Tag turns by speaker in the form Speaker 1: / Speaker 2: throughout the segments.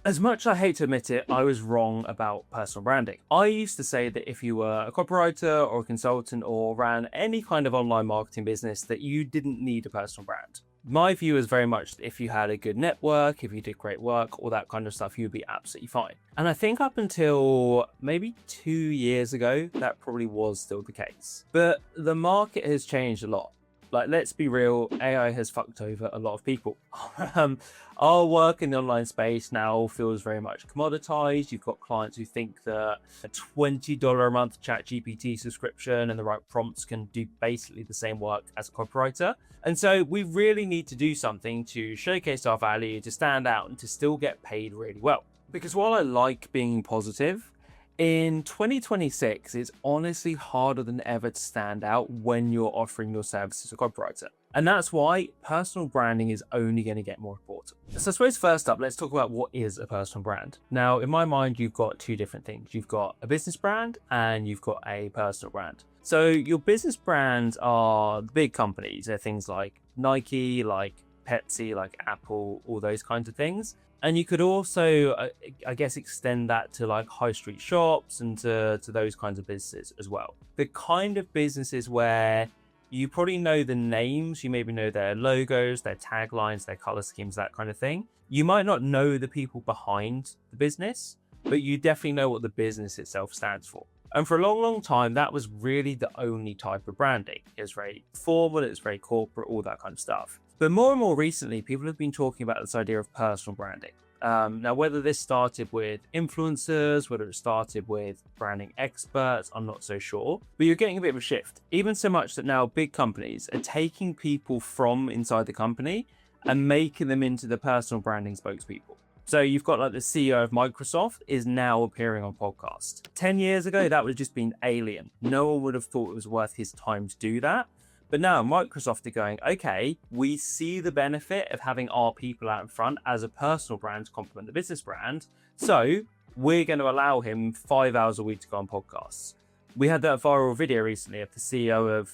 Speaker 1: As much as I hate to admit it, I was wrong about personal branding. I used to say that if you were a copywriter or a consultant or ran any kind of online marketing business, that you didn't need a personal brand. My view is very much if you had a good network, if you did great work, all that kind of stuff, you'd be absolutely fine. And I think up until maybe 2 years ago, that probably was still the case. But the market has changed a lot. Like, let's be real, AI has fucked over a lot of people. Our work in the online space now feels very much commoditized. You've got clients who think that a $20 a month ChatGPT subscription and the right prompts can do basically the same work as a copywriter. And so we really need to do something to showcase our value, to stand out, and to still get paid really well. Because while I like being positive, in 2026, it's honestly harder than ever to stand out when you're offering your services as a copywriter. And that's why personal branding is only going to get more important. So I suppose first up, let's talk about what is a personal brand. Now, in my mind, you've got two different things. You've got a business brand and you've got a personal brand. So your business brands are the big companies. They're things like Nike, like Pepsi, like Apple, all those kinds of things. And you could also, I guess, extend that to like high street shops and to those kinds of businesses as well. The kind of businesses where you probably know the names, you maybe know their logos, their taglines, their color schemes, that kind of thing. You might not know the people behind the business, but you definitely know what the business itself stands for. And for a long, long time, that was really the only type of branding. It was very formal, it was very corporate, all that kind of stuff. But more and more recently, people have been talking about this idea of personal branding. Now, whether this started with influencers, whether it started with branding experts, I'm not so sure. But you're getting a bit of a shift, even so much that now big companies are taking people from inside the company and making them into the personal branding spokespeople. So you've got like the CEO of Microsoft is now appearing on podcasts. 10 years ago, that would have just been alien. No one would have thought it was worth his time to do that. But now Microsoft are going, okay, we see the benefit of having our people out in front as a personal brand to complement the business brand. So we're going to allow him 5 hours a week to go on podcasts. We had that viral video recently of the CEO of,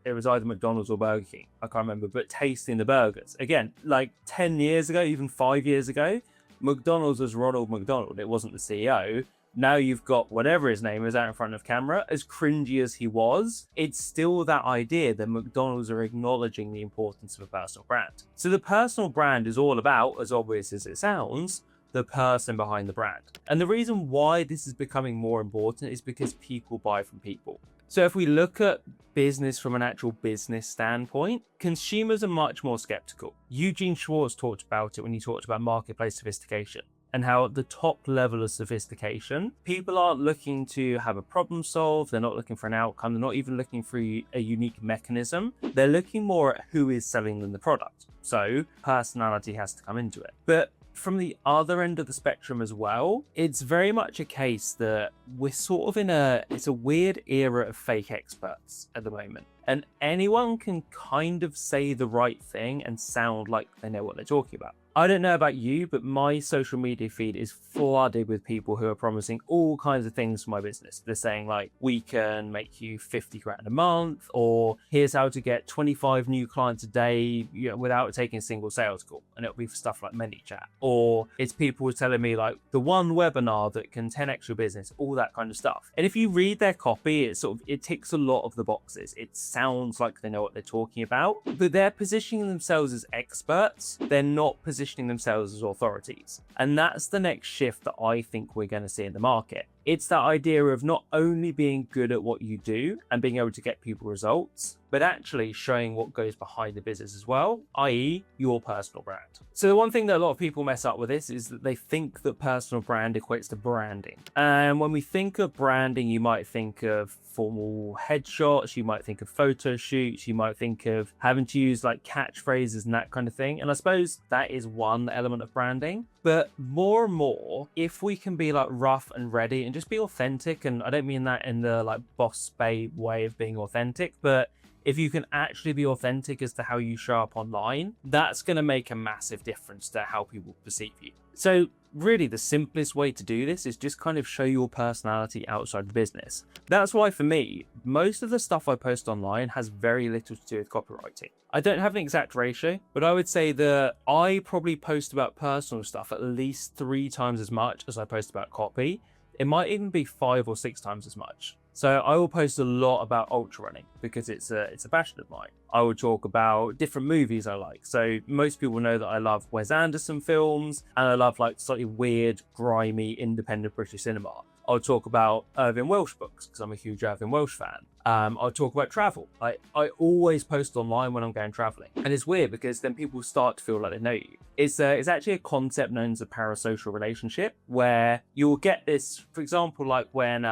Speaker 1: it was either McDonald's or Burger King, I can't remember, but tasting the burgers. Again, like 10 years ago, even 5 years ago, McDonald's was Ronald McDonald. It wasn't the CEO. Now you've got whatever his name is out in front of camera. As cringy as he was, it's still that idea that McDonald's are acknowledging the importance of a personal brand. So the personal brand is all about, as obvious as it sounds, the person behind the brand. And the reason why this is becoming more important is because people buy from people. So if we look at business from an actual business standpoint, consumers are much more skeptical. Eugene Schwartz talked about it when he talked about marketplace sophistication, and how at the top level of sophistication, people aren't looking to have a problem solved. They're not looking for an outcome. They're not even looking for a unique mechanism. They're looking more at who is selling them the product. So personality has to come into it. But from the other end of the spectrum as well, it's very much a case that we're sort of it's a weird era of fake experts at the moment. And anyone can kind of say the right thing and sound like they know what they're talking about. I don't know about you, but my social media feed is flooded with people who are promising all kinds of things for my business. They're saying like, we can make you 50 grand a month, or here's how to get 25 new clients a day, without taking a single sales call. And it'll be for stuff like ManyChat. Or it's people telling me like the one webinar that can 10x your business, all that kind of stuff. And if you read their copy, it ticks a lot of the boxes. It sounds like they know what they're talking about, but they're positioning themselves as experts. They're not positioning themselves as authorities. And that's the next shift that I think we're going to see in the market. It's that idea of not only being good at what you do and being able to get people results, but actually showing what goes behind the business as well, i.e. your personal brand. So the one thing that a lot of people mess up with this is that they think that personal brand equates to branding. And when we think of branding, you might think of formal headshots, you might think of photo shoots, you might think of having to use like catchphrases and that kind of thing. And I suppose that is one element of branding. But more and more, if we can be like rough and ready and just be authentic, and I don't mean that in the like boss babe way of being authentic, but if you can actually be authentic as to how you show up online, that's going to make a massive difference to how people perceive you. So really the simplest way to do this is just kind of show your personality outside the business. That's why for me, most of the stuff I post online has very little to do with copywriting. I don't have an exact ratio, but I would say that I probably post about personal stuff at least 3 times as much as I post about copy. It might even be 5 or 6 times as much. So I will post a lot about ultra running because it's a passion of mine. I will talk about different movies I like. So most people know that I love Wes Anderson films and I love like slightly weird, grimy, independent British cinema. I'll talk about Irving Welsh books because I'm a huge Irving Welsh fan. I'll talk about travel. I always post online when I'm going traveling. And it's weird because then people start to feel like they know you. It's actually a concept known as a parasocial relationship where you'll get this, for example, like when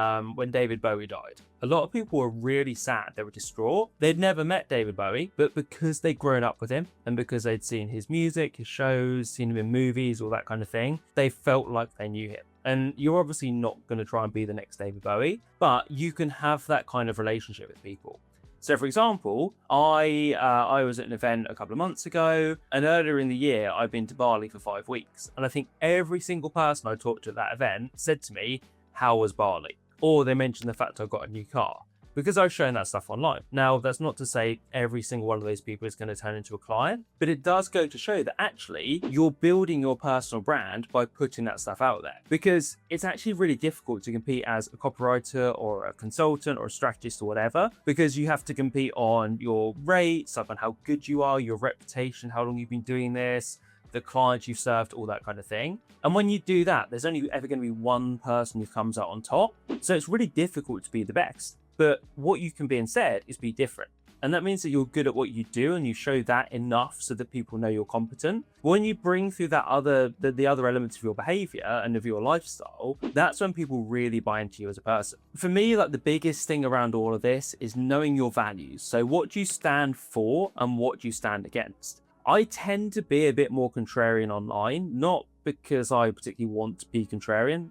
Speaker 1: David Bowie died. A lot of people were really sad. They were distraught. They'd never met David Bowie, but because they'd grown up with him and because they'd seen his music, his shows, seen him in movies, all that kind of thing, they felt like they knew him. And you're obviously not going to try and be the next David Bowie, but you can have that kind of relationship with people. So for example, I was at an event a couple of months ago, and earlier in the year, I've been to Bali for 5 weeks. And I think every single person I talked to at that event said to me, "How was Bali?" Or they mentioned the fact I got a new car, because I've shown that stuff online. Now, that's not to say every single one of those people is going to turn into a client, but it does go to show that actually you're building your personal brand by putting that stuff out there, because it's actually really difficult to compete as a copywriter or a consultant or a strategist or whatever, because you have to compete on your rates, up on how good you are, your reputation, how long you've been doing this, the clients you've served, all that kind of thing. And when you do that, there's only ever going to be one person who comes out on top. So it's really difficult to be the best. But what you can be instead is be different. And that means that you're good at what you do and you show that enough so that people know you're competent. When you bring through that the other elements of your behavior and of your lifestyle, that's when people really buy into you as a person. For me, like the biggest thing around all of this is knowing your values. So what do you stand for and what do you stand against? I tend to be a bit more contrarian online, not because I particularly want to be contrarian.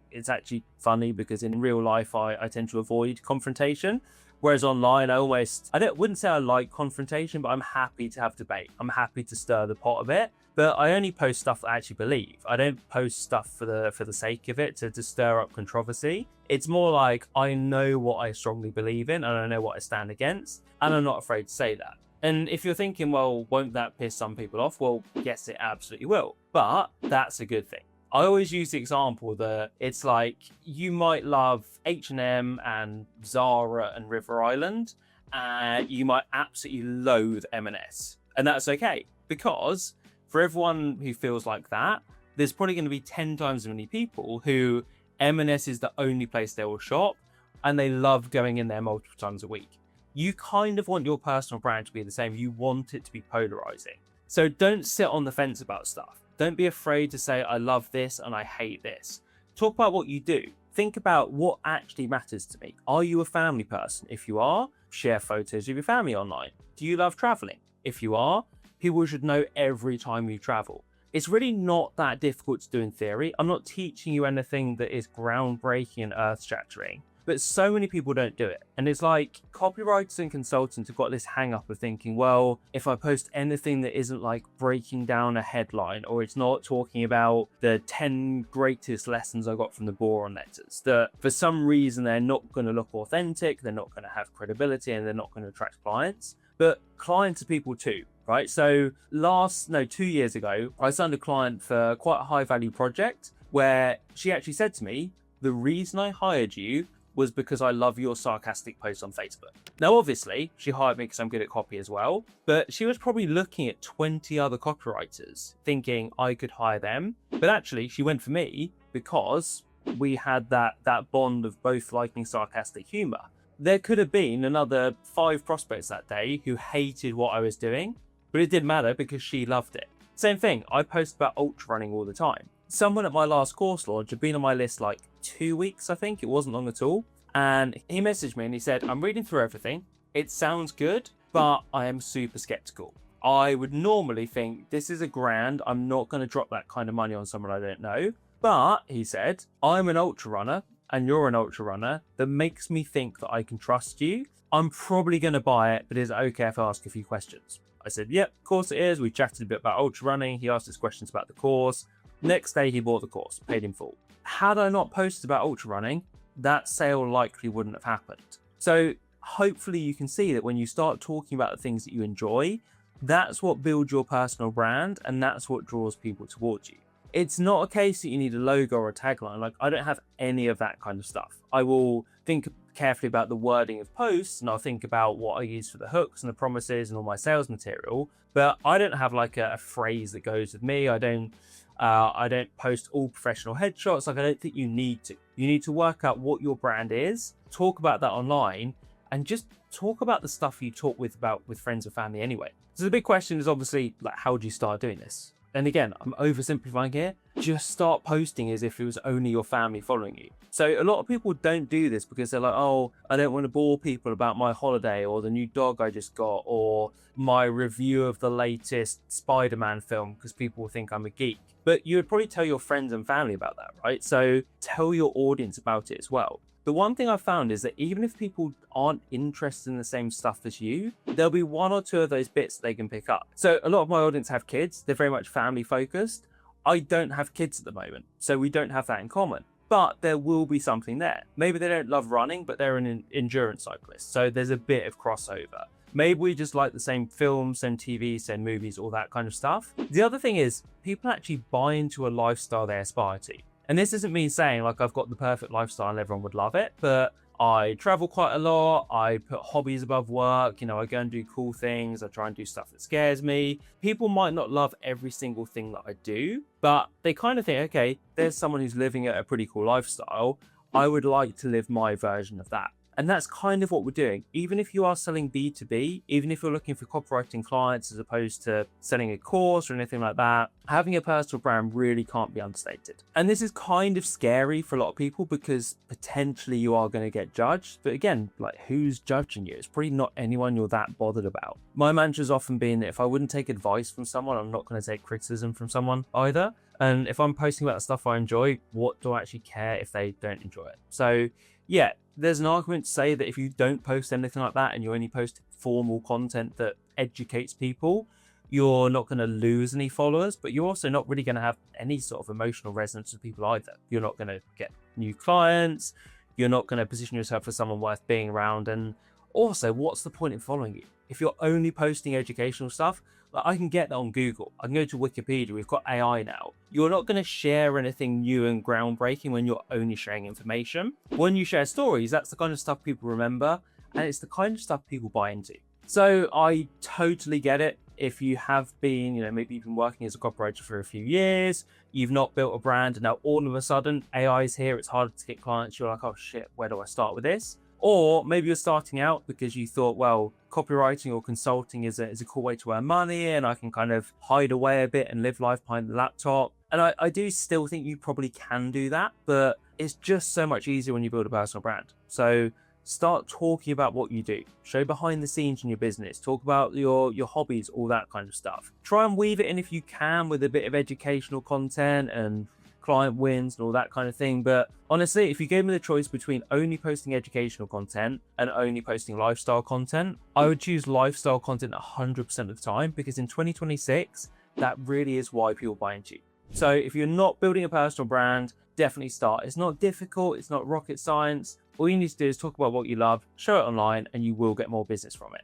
Speaker 1: It's actually funny because in real life, I tend to avoid confrontation. Whereas online, I wouldn't say I like confrontation, but I'm happy to have debate. I'm happy to stir the pot a bit, but I only post stuff that I actually believe. I don't post stuff for the sake of it to stir up controversy. It's more like I know what I strongly believe in and I know what I stand against, and I'm not afraid to say that. And if you're thinking, well, won't that piss some people off? Well, yes, it absolutely will. But that's a good thing. I always use the example that it's like you might love H&M and Zara and River Island, and you might absolutely loathe M&S. And that's okay, because for everyone who feels like that, there's probably going to be 10 times as many people who M&S is the only place they will shop, and they love going in there multiple times a week. You kind of want your personal brand to be the same. You want it to be polarizing. So don't sit on the fence about stuff. Don't be afraid to say, I love this and I hate this. Talk about what you do. Think about what actually matters to me. Are you a family person? If you are, share photos of your family online. Do you love traveling? If you are, people should know every time you travel. It's really not that difficult to do in theory. I'm not teaching you anything that is groundbreaking and earth-shattering. But so many people don't do it. And it's like copywriters and consultants have got this hang up of thinking, well, if I post anything that isn't like breaking down a headline, or it's not talking about the 10 greatest lessons I got from the boron letters, that for some reason they're not going to look authentic, they're not going to have credibility, and they're not going to attract clients. But clients are people too, right? So 2 years ago, I signed a client for quite a high value project where she actually said to me, the reason I hired you was because I love your sarcastic posts on Facebook. Now, obviously, she hired me because I'm good at copy as well, but she was probably looking at 20 other copywriters thinking I could hire them. But actually, she went for me because we had that bond of both liking sarcastic humor. There could have been another 5 prospects that day who hated what I was doing, but it didn't matter because she loved it. Same thing, I post about ultra running all the time. Someone at my last course launch had been on my list like 2 weeks, I think. It wasn't long at all. And he messaged me and he said, I'm reading through everything. It sounds good, but I am super skeptical. I would normally think this is $1,000. I'm not going to drop that kind of money on someone I don't know. But he said, I'm an ultra runner and you're an ultra runner. That makes me think that I can trust you. I'm probably going to buy it, but is it okay if I ask a few questions? I said, yep, of course it is. We chatted a bit about ultra running. He asked us questions about the course. Next day, he bought the course, paid in full. Had I not posted about ultra running, that sale likely wouldn't have happened. So hopefully you can see that when you start talking about the things that you enjoy, that's what builds your personal brand, and that's what draws people towards you. It's not a case that you need a logo or a tagline. Like, I don't have any of that kind of stuff. I will think carefully about the wording of posts, and I'll think about what I use for the hooks and the promises and all my sales material, but I don't have like a phrase that goes with me. I don't post all professional headshots. Like, I don't think you need to. You need to work out what your brand is, talk about that online, and just talk about the stuff you talk with friends and family anyway. So the big question is obviously, like, how do you start doing this? And again, I'm oversimplifying here. Just start posting as if it was only your family following you. So a lot of people don't do this because they're like, oh, I don't want to bore people about my holiday or the new dog I just got or my review of the latest Spider-Man film, because people will think I'm a geek. But you would probably tell your friends and family about that, right? So tell your audience about it as well. The one thing I've found is that even if people aren't interested in the same stuff as you, there'll be one or two of those bits that they can pick up. So a lot of my audience have kids. They're very much family focused. I don't have kids at the moment, so we don't have that in common. But there will be something there. Maybe they don't love running, but they're an endurance cyclist. So there's a bit of crossover. Maybe we just like the same films and TV, same movies, all that kind of stuff. The other thing is people actually buy into a lifestyle they aspire to. And this isn't me saying like I've got the perfect lifestyle and everyone would love it, but I travel quite a lot. I put hobbies above work. I go and do cool things. I try and do stuff that scares me. People might not love every single thing that I do, but they kind of think, okay, there's someone who's living a pretty cool lifestyle. I would like to live my version of that. And that's kind of what we're doing. Even if you are selling B2B, even if you're looking for copywriting clients as opposed to selling a course or anything like that, having a personal brand really can't be understated. And this is kind of scary for a lot of people because potentially you are going to get judged. But again, like, who's judging you? It's probably not anyone you're that bothered about. My mantra's often been that if I wouldn't take advice from someone, I'm not going to take criticism from someone either. And if I'm posting about stuff I enjoy, what do I actually care if they don't enjoy it? So yeah, there's an argument to say that if you don't post anything like that and you only post formal content that educates people, you're not going to lose any followers, but you're also not really going to have any sort of emotional resonance with people either. You're not going to get new clients. You're not going to position yourself as someone worth being around. And also, what's the point in following you? If you're only posting educational stuff, like, I can get that on Google. I can go to Wikipedia. We've got AI now. You're not going to share anything new and groundbreaking when you're only sharing information. When you share stories, that's the kind of stuff people remember, and it's the kind of stuff people buy into. So I totally get it. If you have been, maybe you've been working as a copywriter for a few years, you've not built a brand, and now all of a sudden AI is here, it's harder to get clients. You're like, oh shit, where do I start with this? Or maybe you're starting out because you thought, well, copywriting or consulting is a cool way to earn money, and I can kind of hide away a bit and live life behind the laptop. And I do still think you probably can do that, but it's just so much easier when you build a personal brand. So start talking about what you do. Show behind the scenes in your business. Talk about your hobbies, all that kind of stuff. Try and weave it in if you can with a bit of educational content and client wins and all that kind of thing. But honestly, if you gave me the choice between only posting educational content and only posting lifestyle content, I would choose lifestyle content 100% of the time, because in 2026, that really is why people buy into you. So if you're not building a personal brand, definitely start. It's not difficult. It's not rocket science. All you need to do is talk about what you love, show it online, and you will get more business from it.